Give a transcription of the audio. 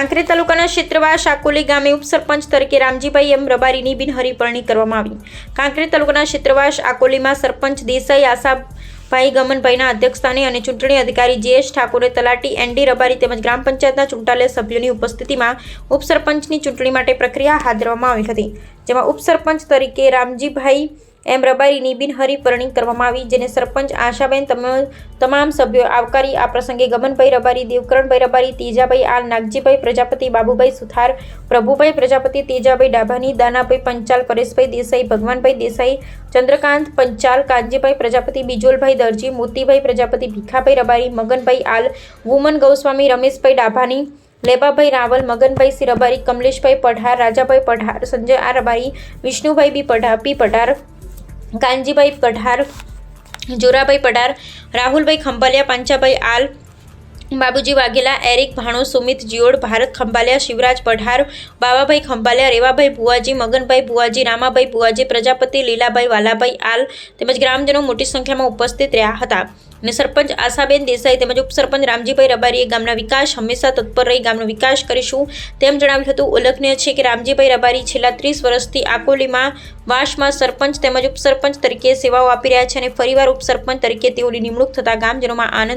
કાંકરેજ તાલુકાના ક્ષેત્રવાસ આકોલી ગામે ઉપસરપંચ તરીકે રામજીભાઈ એમ રબારીની બિનહરીફરણી કરવામાં આવી। કાંકરેજ તાલુકાના ક્ષેત્રવાસ આકોલીમાં સરપંચ દેસાઈ આશાભાઈ ગમનભાઈના અધ્યક્ષસ્થાને અને ચૂંટણી અધિકારી જે.એસ. ઠાકોરે તલાટી એન.ડી. રબારી તેમજ ગ્રામ પંચાયતના ચૂંટાયેલા સભ્યોની ઉપસ્થિતિમાં ઉપસરપંચની ચૂંટણી માટે પ્રક્રિયા હાથ ધરવામાં આવી હતી, જેમાં ઉપસરપંચ તરીકે રામજીભાઈ એમ રબારીની બિનહરીફરણી કરવામાં આવી, જેને સરપંચ આશાબેન તમામ સભ્યો આવકારી આ પ્રસંગે ગમનભાઈ રબારી, દેવકરણભાઈ રબારી, તેજાભાઈ આલ, નાગજીભાઈ પ્રજાપતિ, બાબુભાઈ સુથાર, પ્રભુભાઈ પ્રજાપતિ, તેજાભાઈ ડાભાની, દાનાભાઈ પંચાલ, પરેશભાઈ દેસાઈ, ભગવાનભાઈ દેસાઈ, ચંદ્રકાંત પંચાલ, કાંજીભાઈ પ્રજાપતિ, બીજોલભાઈ દરજી, મોતીભાઈ પ્રજાપતિ, ભીખાભાઈ રબારી, મગનભાઈ આલ, વુમન ગૌસ્વામી, રમેશભાઈ ડાભાની, લેબાભાઈ રાવલ, મગનભાઈ સી રબારી, કમલેશભાઈ પઢાર, રાજાભાઈ પઢાર, સંજય આ રબારી, વિષ્ણુભાઈ પી પઢાર, કાનજીભાઈ પઢાર, જોરાભાઈ પઢાર, રાહુલભાઈ ખંભાલિયા, પાંચાભાઈ આલ, બાબુજી વાઘેલા, એરિક ભાણો, સુમિત જીઓડ, ભારત ખંભાલિયા, શિવરાજ પઢાર, બાવાભાઈ ખંભાલિયા, રેવાભાઈ ભુવાજી, મગનભાઈ ભુવાજી, રામાભાઈ ભુવાજી, પ્રજાપતિ, લીલાભાઈ વાલાભાઈ આલ તેમજ ગ્રામજનો મોટી સંખ્યામાં ઉપસ્થિત રહ્યા હતા અને સરપંચ આશાબેન દેસાઈ તેમજ ઉપસરપંચ રામજીભાઈ રબારીએ ગામના વિકાસ હંમેશા તત્પર રહી ગામનો વિકાસ કરીશું તેમ જણાવ્યું હતું। ઉલ્લેખનીય છે કે રામજીભાઈ રબારી છેલ્લા 30 વર્ષથી આકોલીમાં વાસમાં સરપંચ તેમજ ઉપસરપંચ તરીકે સેવાઓ આપી રહ્યા છે અને ફરીવાર ઉપસરપંચ તરીકે તેઓની નિમણૂક થતાં ગામજનોમાં આનંદ